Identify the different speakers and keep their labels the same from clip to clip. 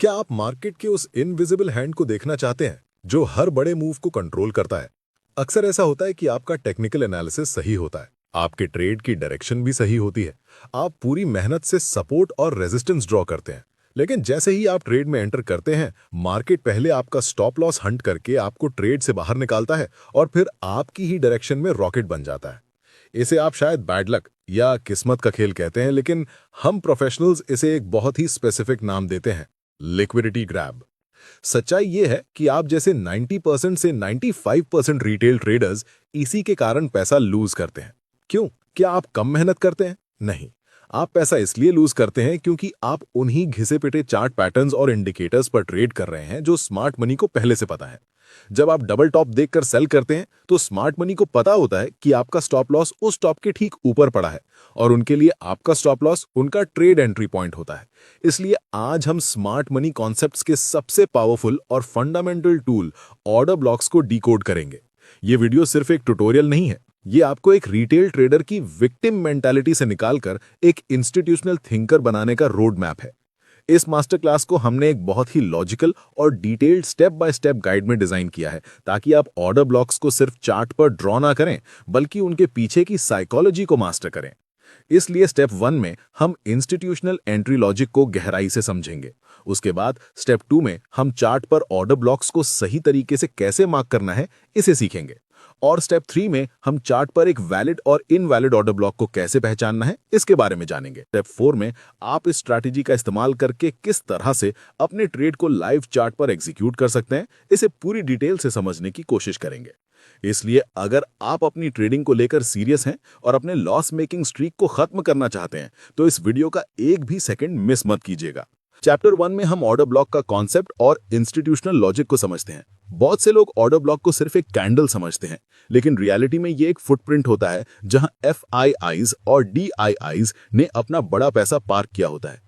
Speaker 1: क्या आप मार्केट के उस इनविजिबल हैंड को देखना चाहते हैं जो हर बड़े मूव को कंट्रोल करता है? अक्सर ऐसा होता है कि आपका टेक्निकल एनालिसिस सही होता है, आपके ट्रेड की डायरेक्शन भी सही होती है, आप पूरी मेहनत से सपोर्ट और रेजिस्टेंस ड्रॉ करते हैं। लेकिन जैसे ही आप ट्रेड में एंटर करते हैं, मार्केट पहले आपका स्टॉप लॉस हंट करके आपको ट्रेड से बाहर निकालता है और फिर आपकी ही डायरेक्शन में रॉकेट बन जाता है। इसे आप शायद बैड लक या किस्मत का खेल कहते हैं, लेकिन हम प्रोफेशनल्स इसे एक बहुत ही स्पेसिफिक नाम देते हैं, लिक्विडिटी ग्रैब। सच्चाई ये है कि आप जैसे 90% से 95% रिटेल ट्रेडर्स इसी के कारण पैसा लूज करते हैं। क्यों? क्या आप कम मेहनत करते हैं? नहीं। आप पैसा इसलिए लूज करते हैं क्योंकि आप उन्हीं घिसे पिटे चार्ट पैटर्न्स और इंडिकेटर्स पर ट्रेड कर रहे हैं जो स्मार्ट मनी को पहले से पता है। जब आप डबल टॉप देखकर सेल करते हैं तो स्मार्ट मनी को पता होता है कि आपका स्टॉप लॉस उस टॉप के ठीक ऊपर पड़ा है और उनके लिए आपका स्टॉप लॉस उनका ट्रेड एंट्री पॉइंट होता है। इसलिए आज हम स्मार्ट मनी कॉन्सेप्ट्स के सबसे पावरफुल और फंडामेंटल टूल ऑर्डर ब्लॉक्स को डिकोड करेंगे। ये वीडियो सिर्फ एक ट्यूटोरियल नहीं है, ये आपको एक रिटेल ट्रेडर की विक्टिम मेंटालिटी से निकालकर एक इंस्टीट्यूशनल थिंकर बनाने का रोड मैप है। इस मास्टर क्लास को हमने एक बहुत ही लॉजिकल और detailed step by step guide में डिजाइन किया है ताकि आप ऑर्डर ब्लॉक्स को सिर्फ चार्ट पर ड्रॉ ना करें बल्कि उनके पीछे की साइकोलॉजी को मास्टर करें। इसलिए स्टेप 1 में हम इंस्टीट्यूशनल एंट्री लॉजिक को गहराई से समझेंगे। उसके बाद स्टेप 2 में हम चार्ट पर ऑर्डर ब्लॉक्स को सही तरीके से कैसे मार्क करना है इसे सीखेंगे और स्टेप 3 में हम चार्ट पर एक वैलिड और इनवैलिड ऑर्डर ब्लॉक को कैसे पहचानना है इसके बारे में जानेंगे। स्टेप 4 में आप इस स्ट्रैटेजी का इस्तेमाल करके किस तरह से अपने ट्रेड को लाइव चार्ट पर एग्जीक्यूट कर सकते हैं इसे पूरी डिटेल से समझने की कोशिश करेंगे। इसलिए अगर आप अपनी ट्रेडिंग को लेकर सीरियस हैं और अपने लॉस मेकिंग स्ट्रीक को खत्म करना चाहते हैं तो इस वीडियो का एक भी सेकंड मिस मत कीजिएगा। चैप्टर 1 में हम ऑर्डर ब्लॉक का कॉन्सेप्ट और इंस्टीट्यूशनल लॉजिक को समझते हैं। बहुत से लोग ऑर्डर ब्लॉक को सिर्फ एक कैंडल समझते हैं, लेकिन रियलिटी में ये एक फुटप्रिंट होता है जहां FIIs और DIIs ने अपना बड़ा पैसा पार्क किया होता है।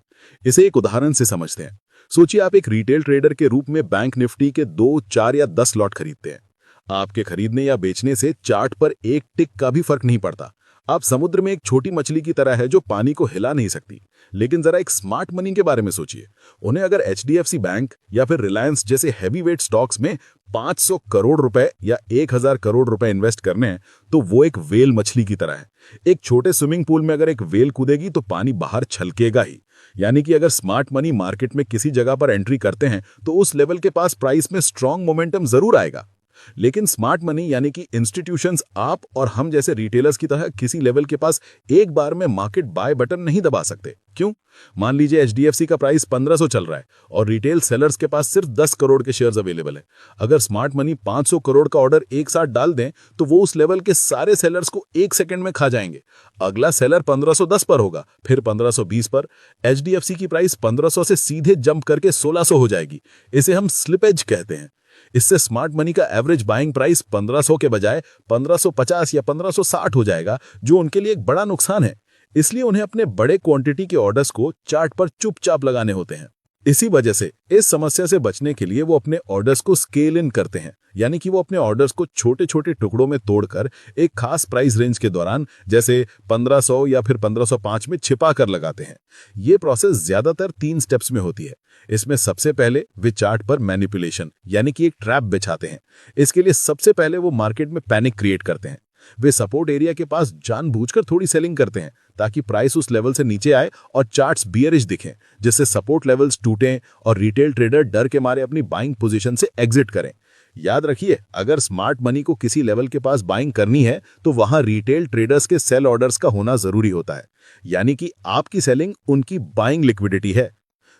Speaker 1: इसे एक उदाहरण से समझते हैं। सोचिए आप एक रिटेल ट्रेडर के रूप में बैंक निफ्टी के 2, 4 या 10 लॉट खरीदते हैं। आपके खरीदने या बेचने से चार्ट पर एक टिक का भी फर्क नहीं पड़ता। आप समुद्र में एक छोटी मछली की तरह है जो पानी को हिला नहीं सकती। लेकिन जरा एक स्मार्ट मनी के बारे में सोचिए। उन्हें अगर HDFC बैंक या फिर रिलायंस जैसे हैवीवेट स्टॉक्स में 500 करोड़ रुपए या 1000 करोड़ रुपए इन्वेस्ट करने हैं तो वो एक वेल मछली की तरह है। एक छोटे स्विमिंग पूल में अगर एक वेल कूदेगी तो पानी बाहर छलकेगा ही। यानी कि अगर स्मार्ट मनी मार्केट में किसी जगह पर एंट्री करते हैं तो उस लेवल के पास प्राइस में स्ट्रॉन्ग मोमेंटम जरूर आएगा। लेकिन स्मार्ट मनी यानी कि इंस्टीट्यूशंस आप और हम जैसे रिटेलर्स की तरह किसी लेवल के पास एक बार में मार्केट बाय बटन नहीं दबा सकते। क्यों? मान लीजिए HDFC का प्राइस 1500 चल रहा है और रिटेल सेलर्स के पास सिर्फ 10 करोड़ के शेयर्स अवेलेबल है। अगर स्मार्ट मनी 500 करोड़ का ऑर्डर एक साथ डाल दें तो वो उस लेवल के सारे सेलर्स को एक सेकंड में खा जाएंगे। अगला सेलर 1510 पर होगा, फिर 1520 पर। HDFC की प्राइस 1500 से सीधे जंप करके 1600 हो जाएगी। इसे हम स्लिपेज कहते हैं। इससे स्मार्ट मनी का एवरेज बाइंग प्राइस 1500 के बजाय 1550 या 1560 हो जाएगा, जो उनके लिए एक बड़ा नुकसान है। इसलिए उन्हें अपने बड़े क्वांटिटी के ऑर्डर्स को चार्ट पर चुपचाप लगाने होते हैं। इसी वजह से इस समस्या से बचने के लिए वो अपने ऑर्डर्स को स्केल इन करते हैं, यानी कि वो अपने ऑर्डर्स को छोटे छोटे टुकड़ों में तोड़कर एक खास प्राइस रेंज के दौरान जैसे 1500 या फिर 1505 में छिपा कर लगाते हैं। ये प्रोसेस ज्यादातर 3 स्टेप्स में होती है। इसमें सबसे पहले वे चार्ट पर मैनिपुलेशन यानी कि एक ट्रैप बिछाते हैं। इसके लिए सबसे पहले वो मार्केट में पैनिक क्रिएट करते हैं। वे सपोर्ट एरिया के पास जानबूझकर थोड़ी सेलिंग करते हैं ताकि प्राइस उस लेवल से नीचे आए और चार्ट्स बियरिश दिखें, जिससे सपोर्ट लेवल्स टूटें और रिटेल ट्रेडर डर के मारे अपनी बाइंग पोजीशन से एग्जिट करें। याद रखिए, अगर स्मार्ट मनी को किसी लेवल के पास बाइंग करनी है तो वहां रिटेल ट्रेडर्स के सेल ऑर्डर्स का होना जरूरी होता है, यानी कि आपकी सेलिंग उनकी बाइंग लिक्विडिटी है।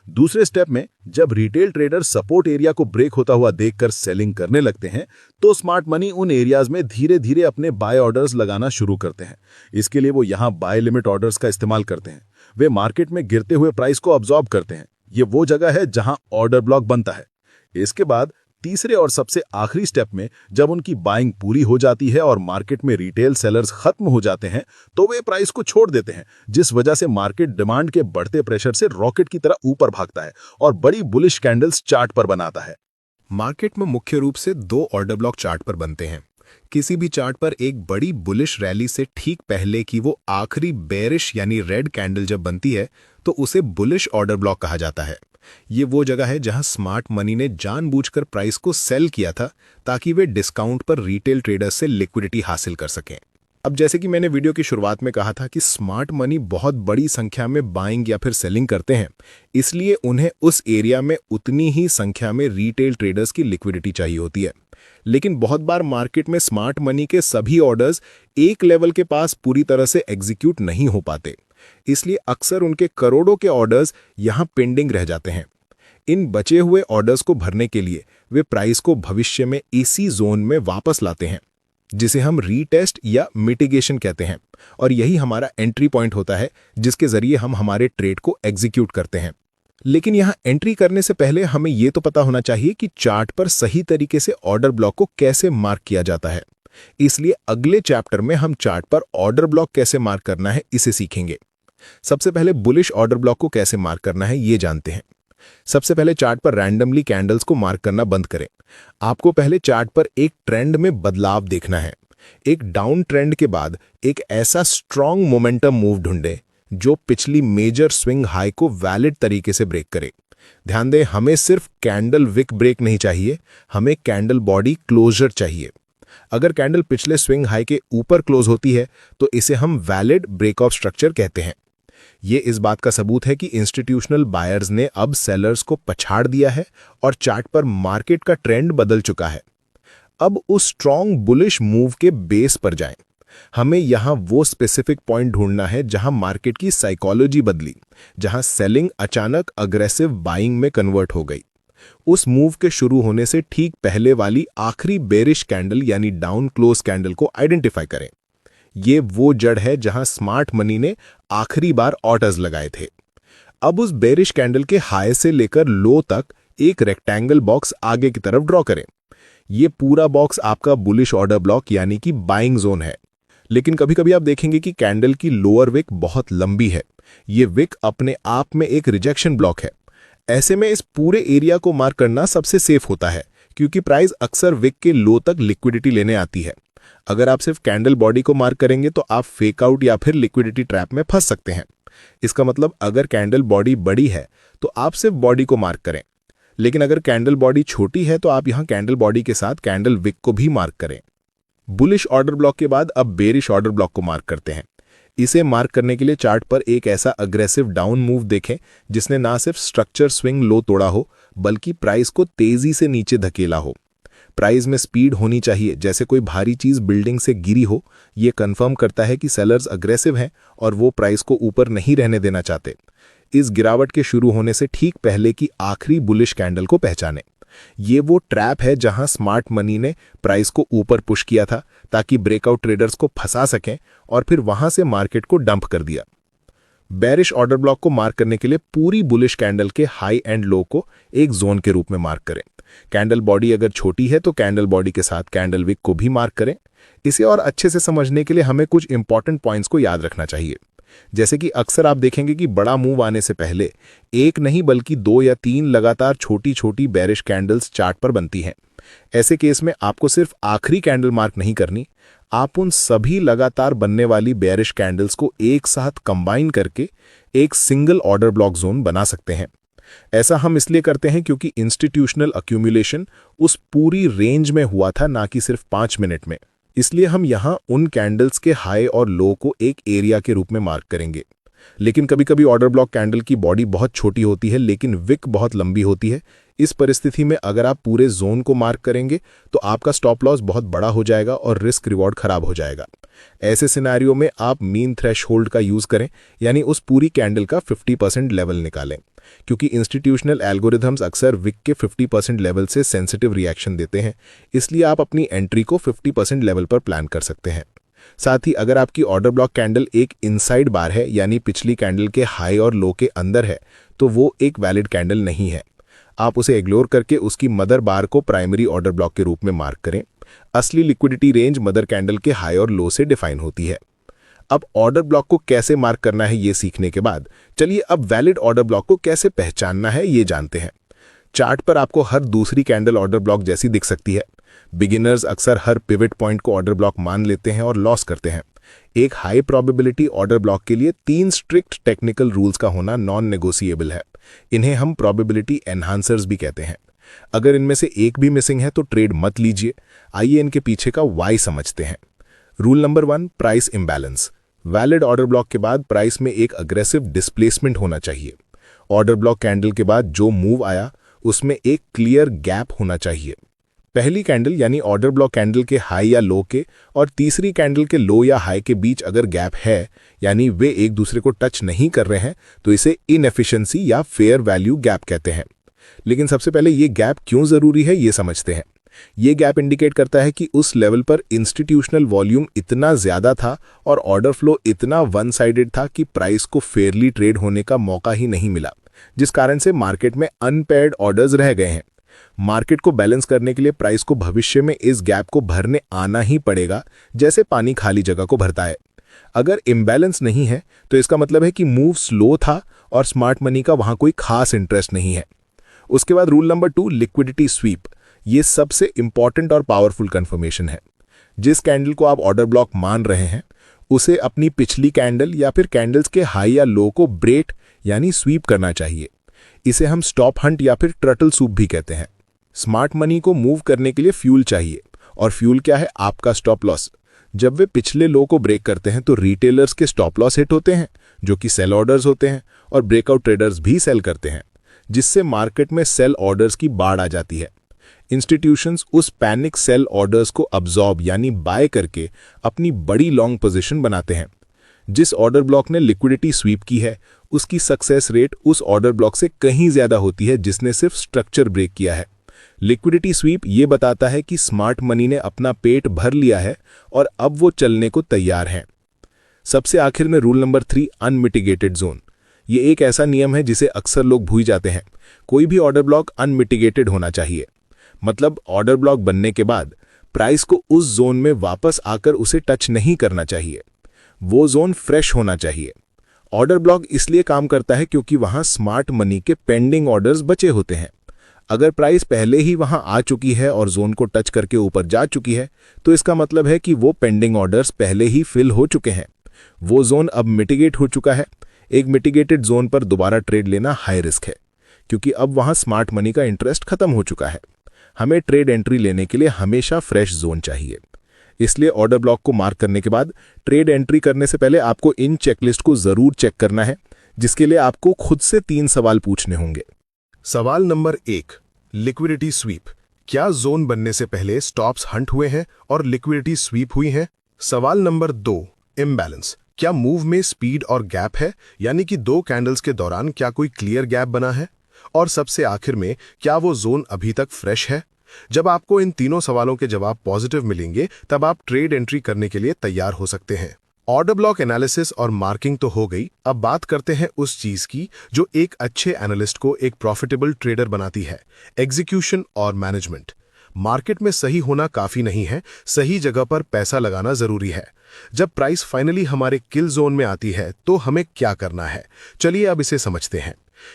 Speaker 1: दूसरे स्टेप में जब रिटेल ट्रेडर सपोर्ट एरिया को ब्रेक होता हुआ देखकर सेलिंग करने लगते हैं तो स्मार्ट मनी उन एरियाज में धीरे धीरे अपने बाय ऑर्डर्स लगाना शुरू करते हैं। इसके लिए वो यहां बाय लिमिट ऑर्डर्स का इस्तेमाल करते हैं। वे मार्केट में गिरते हुए प्राइस को अब्सॉर्ब करते हैं। ये वो जगह है जहां ऑर्डर ब्लॉक बनता है। इसके बाद तीसरे और सबसे आखिरी स्टेप में जब उनकी बाइंग पूरी हो जाती है और मार्केट में रिटेल सेलर्स खत्म हो जाते हैं तो वे प्राइस को छोड़ देते हैं, जिस वजह से मार्केट डिमांड के बढ़ते प्रेशर से रॉकेट की तरह ऊपर भागता है और बड़ी बुलिश कैंडल्स चार्ट पर बनाता है।
Speaker 2: मार्केट में मुख्य रूप से 2 ऑर्डर ब्लॉक चार्ट पर बनते हैं। किसी भी चार्ट पर एक बड़ी बुलिश रैली से ठीक पहले की वो आखिरी बेरिश यानी रेड कैंडल जब बनती है तो उसे बुलिश ऑर्डर ब्लॉक कहा जाता है। ये वो जगह है जहां स्मार्ट मनी ने जानबूझकर प्राइस को सेल किया था ताकि वे डिस्काउंट पर रिटेल ट्रेडर्स से लिक्विडिटी हासिल कर सकें। अब जैसे कि मैंने वीडियो की शुरुआत में कहा था कि स्मार्ट मनी बहुत बड़ी संख्या में बाइंग या फिर सेलिंग करते हैं, इसलिए उन्हें उस एरिया में उतनी ही संख्या में रिटेल ट्रेडर्स की लिक्विडिटी चाहिए होती है। लेकिन बहुत बार मार्केट में स्मार्ट मनी के सभी ऑर्डर्स एक लेवल के पास पूरी तरह से एग्जीक्यूट नहीं हो पाते, इसलिए अक्सर उनके करोड़ों के ऑर्डर्स यहां पेंडिंग रह जाते हैं। इन बचे हुए ऑर्डर्स को भरने के लिए वे प्राइस को भविष्य में इसी जोन में वापस लाते हैं, जिसे हम रीटेस्ट या मिटिगेशन कहते हैं, और यही हमारा एंट्री पॉइंट होता है जिसके जरिए हम हमारे ट्रेड को एग्जीक्यूट करते हैं। लेकिन यहां एंट्री करने से पहले हमें यह तो पता होना चाहिए कि चार्ट पर सही तरीके से ऑर्डर ब्लॉक को कैसे मार्क किया जाता है। इसलिए अगले चैप्टर में हम चार्ट पर ऑर्डर ब्लॉक कैसे मार्क करना है इसे सीखेंगे। सबसे पहले बुलिश ऑर्डर ब्लॉक को कैसे मार्क करना है ये जानते हैं। सबसे पहले चार्ट पर रैंडमली कैंडल्स को मार्क करना बंद करें। आपको पहले चार्ट पर एक ट्रेंड में बदलाव देखना है। एक डाउन ट्रेंड के बाद एक ऐसा स्ट्रॉन्ग मोमेंटम मूव ढूंढें जो पिछली मेजर स्विंग हाई को वैलिड तरीके से ब्रेक करे। ध्यान दें, हमें सिर्फ कैंडल विक ब्रेक नहीं चाहिए, हमें कैंडल बॉडी क्लोजर चाहिए। अगर कैंडल पिछले स्विंग हाई के ऊपर क्लोज होती है तो इसे हम वैलिड ब्रेक ऑफ स्ट्रक्चर कहते हैं। ये इस बात का सबूत है कि इंस्टीट्यूशनल बायर्स ने अब सेलर्स को पछाड़ दिया है और चार्ट पर मार्केट का ट्रेंड बदल चुका है। अब उस स्ट्रॉन्ग बुलिश मूव के बेस पर जाएं। हमें यहां वो स्पेसिफिक पॉइंट ढूंढना है जहां मार्केट की साइकोलॉजी बदली, जहां सेलिंग अचानक अग्रेसिव बाइंग में कन्वर्ट हो गई। उस मूव के शुरू होने से ठीक पहले वाली आखिरी बेरिश कैंडल यानी डाउन क्लोज कैंडल को आइडेंटिफाई करें। ये वो जड़ है जहां स्मार्ट मनी ने आखिरी बार ऑर्डर्स लगाए थे। अब उस बेरिश कैंडल के हाई से लेकर लो तक एक रेक्टेंगल बॉक्स आगे की तरफ ड्रॉ करें। ये पूरा बॉक्स आपका बुलिश ऑर्डर ब्लॉक यानी कि बाइंग जोन है। लेकिन कभी कभी आप देखेंगे कि कैंडल की लोअर विक बहुत लंबी है। ये विक अपने आप में एक रिजेक्शन ब्लॉक है। ऐसे में इस पूरे एरिया को मार्क करना सबसे सेफ होता है, क्योंकि प्राइस अक्सर विक के लो तक लिक्विडिटी लेने आती है। अगर आप सिर्फ कैंडल बॉडी को मार्क करेंगे तो आप फेक आउट या फिर लिक्विडिटी ट्रैप में फंस सकते हैं। इसका मतलब अगर कैंडल बॉडी बड़ी है तो आप सिर्फ बॉडी को मार्क करें, लेकिन अगर कैंडल बॉडी छोटी है तो आप यहां कैंडल बॉडी के साथ कैंडल विक को भी मार्क करें। बुलिश ऑर्डर ब्लॉक के बाद अब बेरिश ऑर्डर ब्लॉक को मार्क करते हैं। इसे मार्क करने के लिए चार्ट पर एक ऐसा अग्रेसिव डाउन मूव देखें जिसने ना सिर्फ स्ट्रक्चर स्विंग लो तोड़ा हो बल्कि प्राइस को तेजी से नीचे धकेला हो। प्राइस में स्पीड होनी चाहिए, जैसे कोई भारी चीज बिल्डिंग से गिरी हो। यह कंफर्म करता है कि सेलर्स अग्रेसिव हैं और वो प्राइस को ऊपर नहीं रहने देना चाहते। इस गिरावट के शुरू होने से ठीक पहले की आखिरी बुलिश कैंडल को पहचानें। ये वो ट्रैप है जहां स्मार्ट मनी ने प्राइस को ऊपर पुश किया था ताकि ब्रेकआउट ट्रेडर्स को फंसा सकें और फिर वहां से मार्केट को डंप कर दिया। बेरिश ऑर्डर ब्लॉक को मार्क करने के लिए पूरी बुलिश कैंडल के हाई एंड लो को एक जोन के रूप में मार्क करें। कैंडल बॉडी अगर छोटी है तो कैंडल बॉडी के साथ कैंडल विक को भी मार्क करें। इसे और अच्छे से समझने के लिए हमें कुछ इंपॉर्टेंट पॉइंट्स को याद रखना चाहिए। जैसे कि अक्सर आप देखेंगे कि बड़ा मूव आने से पहले एक नहीं बल्कि 2 या 3 लगातार छोटी छोटी बेरिश कैंडल्स चार्ट पर बनती हैं। ऐसे केस में आपको सिर्फ आखिरी कैंडल मार्क नहीं करनी, आप उन सभी लगातार बनने वाली बेरिश कैंडल्स को एक साथ कंबाइन करके एक सिंगल ऑर्डर ब्लॉक जोन बना सकते हैं। ऐसा हम इसलिए करते हैं क्योंकि इंस्टीट्यूशनल अक्यूमुलेशन उस पूरी रेंज में हुआ था, ना कि सिर्फ 5 मिनट में। इसलिए हम यहां उन कैंडल्स के हाई और लो को एक एरिया के रूप में मार्क करेंगे। लेकिन कभी कभी ऑर्डर ब्लॉक कैंडल की बॉडी बहुत छोटी होती है लेकिन विक बहुत लंबी होती है। इस परिस्थिति में अगर आप पूरे जोन को मार्क करेंगे तो आपका स्टॉप लॉस बहुत बड़ा हो जाएगा और रिस्क रिवॉर्ड खराब हो जाएगा। ऐसे सिनेरियो में आप मीन थ्रेशहोल्ड का यूज करें, यानी उस पूरी कैंडल का 50% लेवल निकालें, क्योंकि इंस्टीट्यूशनल एल्गोरिथम्स अक्सर विक के 50% लेवल से सेंसिटिव रिएक्शन देते हैं। इसलिए आप अपनी एंट्री को 50% लेवल पर प्लान कर सकते हैं। साथ ही अगर आपकी ऑर्डर ब्लॉक कैंडल एक इनसाइड बार है, यानी पिछली कैंडल के हाई और लो के अंदर है, तो वो एक वैलिड कैंडल नहीं है। आप उसे इग्नोर करके उसकी मदर बार को प्राइमरी ऑर्डर ब्लॉक के रूप में मार्क करें। असली लिक्विडिटी रेंज मदर कैंडल के हाई और लो से डिफाइन होती है। अब ऑर्डर ब्लॉक को कैसे मार्क करना है ये सीखने के बाद चलिए अब वैलिड ऑर्डर ब्लॉक को कैसे पहचानना है ये जानते हैं। चार्ट पर आपको हर दूसरी कैंडल ऑर्डर ब्लॉक जैसी दिख सकती है। बिगिनर्स अक्सर हर पिवट पॉइंट को ऑर्डर ब्लॉक मान लेते हैं और लॉस करते हैं। एक हाई प्रोबेबिलिटी ऑर्डर ब्लॉक के लिए 3 स्ट्रिक्ट टेक्निकल रूल्स का होना नॉन नेगोशिएबल है। इन्हें हम प्रोबेबिलिटी एनहांसर्स भी कहते हैं। अगर इनमें से एक भी मिसिंग है तो ट्रेड मत लीजिए। आइए इनके पीछे का वाई समझते हैं। Rule number 1, price imbalance. Valid order block के बाद प्राइस में एक अग्रेसिव डिस्प्लेसमेंट होना चाहिए। ऑर्डर ब्लॉक कैंडल के बाद जो मूव आया उसमें एक क्लियर गैप होना चाहिए। पहली कैंडल यानी ऑर्डर ब्लॉक कैंडल के हाई या लो के और तीसरी कैंडल के लो या हाई के बीच अगर गैप है, यानी वे एक दूसरे को टच नहीं कर रहे हैं, तो इसे इनएफिशिएंसी या फेयर वैल्यू गैप कहते हैं। लेकिन सबसे पहले ये गैप क्यों जरूरी है ये समझते हैं। ये गैप इंडिकेट करता है कि उस लेवल पर इंस्टीट्यूशनल वॉल्यूम इतना ज्यादा था और ऑर्डर फ्लो इतना वन साइडेड था कि प्राइस को फेयरली ट्रेड होने का मौका ही नहीं मिला, जिस कारण से मार्केट में अनपेयर्ड ऑर्डर्स रह गए हैं। मार्केट को बैलेंस करने के लिए प्राइस को भविष्य में इस गैप को भरने आना ही पड़ेगा, जैसे पानी खाली जगह को भरता है। अगर इम्बैलेंस नहीं है तो इसका मतलब है कि मूव स्लो था और स्मार्ट मनी का वहां कोई खास इंटरेस्ट नहीं है। उसके बाद रूल नंबर 2, लिक्विडिटी स्वीप। ये सबसे इंपॉर्टेंट और पावरफुल कंफर्मेशन है। जिस कैंडल को आप ऑर्डर ब्लॉक मान रहे हैं उसे अपनी पिछली कैंडल या फिर कैंडल्स के हाई या लो को ब्रेक यानी स्वीप करना चाहिए। इसे हम स्टॉप हंट या फिर टर्टल सूप भी कहते हैं। स्मार्ट मनी को मूव करने के लिए फ्यूल चाहिए, और फ्यूल क्या है? आपका स्टॉप लॉस। जब वे पिछले लो को ब्रेक करते हैं तो रिटेलर्स के स्टॉप लॉस हिट होते हैं, जो कि सेल ऑर्डर्स होते हैं, और ब्रेकआउट ट्रेडर्स भी सेल करते हैं, जिससे मार्केट में सेल ऑर्डर्स की बाढ़ आ जाती है। इंस्टीट्यूशंस उस पैनिक सेल ऑर्डर्स को अब्जॉर्ब यानी बाय करके अपनी बड़ी लॉन्ग पोजीशन बनाते हैं। जिस ऑर्डर ब्लॉक ने लिक्विडिटी स्वीप की है उसकी सक्सेस रेट उस ऑर्डर ब्लॉक से कहीं ज्यादा होती है जिसने सिर्फ स्ट्रक्चर ब्रेक किया है। लिक्विडिटी स्वीप ये बताता है कि स्मार्ट मनी ने अपना पेट भर लिया है और अब वो चलने को तैयार है। सबसे आखिर में रूल नंबर 3, अनमिटिगेटेड जोन। ये एक ऐसा नियम है जिसे अक्सर लोग भूल जाते हैं। कोई भी ऑर्डर ब्लॉक अनमिटिगेटेड होना चाहिए। मतलब ऑर्डर ब्लॉक बनने के बाद प्राइस को उस जोन में वापस आकर उसे टच नहीं करना चाहिए। वो जोन फ्रेश होना चाहिए। ऑर्डर ब्लॉक इसलिए काम करता है क्योंकि वहां स्मार्ट मनी के पेंडिंग ऑर्डर्स बचे होते हैं। अगर प्राइस पहले ही वहां आ चुकी है और जोन को टच करके ऊपर जा चुकी है तो इसका मतलब है कि वो पेंडिंग ऑर्डर्स पहले ही फिल हो चुके हैं। वो जोन अब मिटिगेट हो चुका है। एक मिटिगेटेड जोन पर दोबारा ट्रेड लेना हाई रिस्क है, क्योंकि अब वहां स्मार्ट मनी का इंटरेस्ट खत्म हो चुका है। हमें ट्रेड एंट्री लेने के लिए हमेशा फ्रेश जोन चाहिए। इसलिए ऑर्डर ब्लॉक को मार्क करने के बाद ट्रेड एंट्री करने से पहले आपको इन चेकलिस्ट को जरूर चेक करना है, जिसके लिए आपको खुद से 3 सवाल पूछने होंगे।
Speaker 1: सवाल नंबर 1, लिक्विडिटी स्वीप। क्या जोन बनने से पहले स्टॉप्स हंट हुए हैं और लिक्विडिटी स्वीप हुई है? सवाल नंबर 2, इम्बैलेंस। क्या मूव में स्पीड और गैप है, यानी कि 2 कैंडल्स के दौरान क्या कोई क्लियर गैप बना है? और सबसे आखिर में, क्या वो जोन अभी तक फ्रेश है? जब आपको इन तीनों सवालों के जवाब पॉजिटिव मिलेंगे तब आप ट्रेड एंट्री करने के लिए तैयार हो सकते हैं। ऑर्डर ब्लॉक एनालिसिस और मार्किंग तो हो गई, अब बात करते हैं उस चीज की जो एक अच्छे एनालिस्ट को एक प्रॉफिटेबल ट्रेडर बनाती है, एग्जीक्यूशन और मैनेजमेंट। मार्केट में सही होना काफी नहीं है, सही जगह पर पैसा लगाना जरूरी है। जब प्राइस फाइनली हमारे किल जोन में आती है तो हमें क्या करना है, चलिए अब इसे समझते हैं।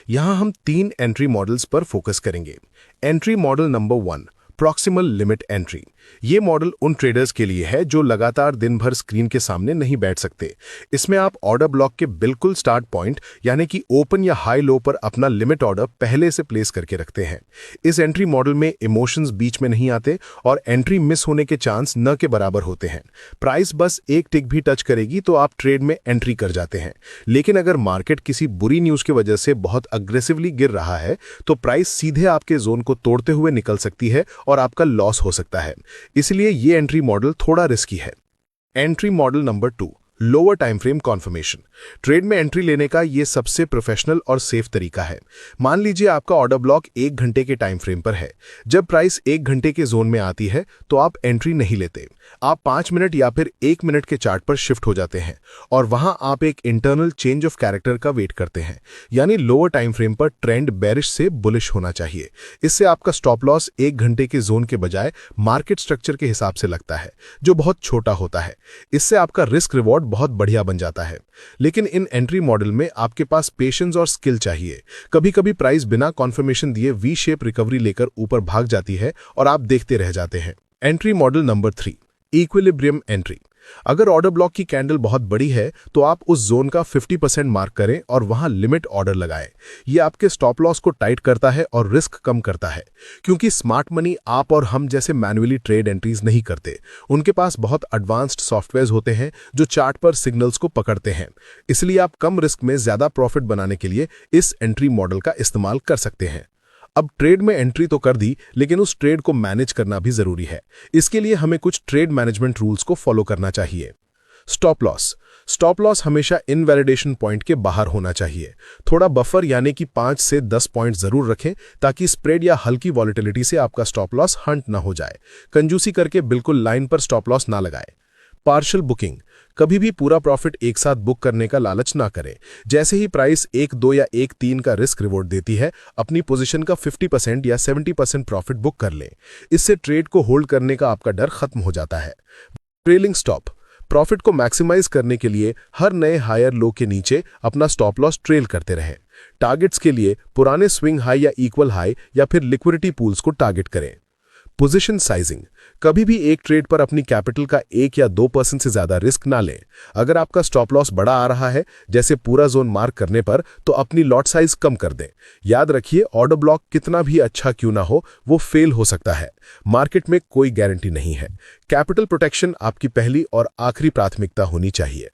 Speaker 1: यहां हम 3 एंट्री मॉडल्स पर फोकस करेंगे। Entry model number 1, proximal limit entry. ये मॉडल उन ट्रेडर्स के लिए है जो लगातार दिन भर स्क्रीन के सामने नहीं बैठ सकते। इसमें आप ऑर्डर ब्लॉक के बिल्कुल स्टार्ट पॉइंट यानी कि ओपन या हाई लो पर अपना लिमिट ऑर्डर पहले से प्लेस करके रखते हैं। इस एंट्री मॉडल में इमोशंस बीच में नहीं आते और एंट्री मिस होने के चांस न के बराबर होते हैं। प्राइस बस एक टिक भी टच करेगी तो आप ट्रेड में एंट्री कर जाते हैं। लेकिन अगर मार्केट किसी बुरी न्यूज की वजह से बहुत अग्रेसिवली गिर रहा है तो प्राइस सीधे आपके जोन को तोड़ते हुए निकल सकती है और आपका लॉस हो सकता है। इसलिए ये एंट्री मॉडल थोड़ा रिस्की है। Entry model number 2, lower time frame conformation. Trade में एंट्री लेने का यह सबसे प्रोफेशनल और सेफ तरीका है। मान लीजिए आपका ऑर्डर ब्लॉक 1 घंटे के टाइम फ्रेम पर है। जब प्राइस 1 घंटे के जोन में आती है तो आप एंट्री नहीं लेते, आप 5 मिनट या फिर 1 मिनट के चार्ट पर शिफ्ट हो जाते हैं और वहां आप एक इंटरनल चेंज ऑफ कैरेक्टर का वेट करते हैं, यानी लोअर टाइम फ्रेम पर ट्रेंड बेरिश से बुलिश होना चाहिए। इससे आपका स्टॉप लॉस 1 घंटे के जोन के बजाय मार्केट स्ट्रक्चर के हिसाब से लगता है, जो बहुत छोटा होता है। इससे आपका रिस्क रिवॉर्ड
Speaker 2: बहुत बढ़िया बन जाता है। लेकिन इन एंट्री मॉडल में आपके पास पेशेंस और स्किल चाहिए। कभी कभी प्राइस बिना कॉन्फर्मेशन दिए वी शेप रिकवरी लेकर ऊपर भाग जाती है और आप देखते रह जाते हैं। Entry model number 3, equilibrium entry. अगर ऑर्डर ब्लॉक की कैंडल बहुत बड़ी है तो आप उस जोन का 50% मार्क करें और वहां लिमिट ऑर्डर लगाएं। ये आपके स्टॉप लॉस को टाइट करता है और रिस्क कम करता है, क्योंकि स्मार्ट मनी आप और हम जैसे मैन्युअली ट्रेड एंट्रीज नहीं करते। उनके पास बहुत एडवांस्ड सॉफ्टवेयर्स होते हैं जो चार्ट पर सिग्नल्स को पकड़ते हैं। इसलिए आप कम रिस्क में ज्यादा प्रॉफिट बनाने के लिए इस एंट्री मॉडल का इस्तेमाल कर सकते हैं। अब ट्रेड में एंट्री तो कर दी, लेकिन उस ट्रेड को मैनेज करना भी जरूरी है। इसके लिए हमें कुछ ट्रेड मैनेजमेंट रूल्स को फॉलो करना चाहिए। स्टॉप लॉस हमेशा इनवैलिडेशन पॉइंट के बाहर होना चाहिए। थोड़ा बफर यानी कि 5 से 10 पॉइंट जरूर रखें ताकि स्प्रेड या हल्की वॉलेटिलिटी से आपका स्टॉप लॉस हंट ना हो जाए। कंजूसी करके बिल्कुल लाइन पर स्टॉप लॉस ना लगाए। पार्शियल बुकिंग, कभी भी पूरा प्रॉफिट एक साथ बुक करने का लालच ना करें। जैसे ही प्राइस 1-2 या 1-3 का रिस्क रिवॉर्ड देती है, अपनी पोजीशन का 50% या 70% प्रॉफिट बुक कर लें। इससे ट्रेड को होल्ड करने का आपका डर खत्म हो जाता है। ट्रेलिंग स्टॉप, प्रॉफिट को मैक्सिमाइज करने के लिए हर नए हायर लो के नीचे अपना स्टॉप लॉस ट्रेल करते रहें। टारगेट्स के लिए पुराने स्विंग हाई या इक्वल हाई या फिर लिक्विडिटी पूल्स को टारगेट करें। पोजीशन साइजिंग, कभी भी एक ट्रेड पर अपनी कैपिटल का 1 या 2% से ज्यादा रिस्क ना लें। अगर आपका स्टॉप लॉस बड़ा आ रहा है, जैसे पूरा जोन मार्क करने पर, तो अपनी लॉट साइज कम कर दें। याद रखिए, ऑर्डर ब्लॉक कितना भी अच्छा क्यों ना हो, वो फेल हो सकता है। मार्केट में कोई गारंटी नहीं है। कैपिटल प्रोटेक्शन आपकी पहली और आखिरी प्राथमिकता होनी चाहिए।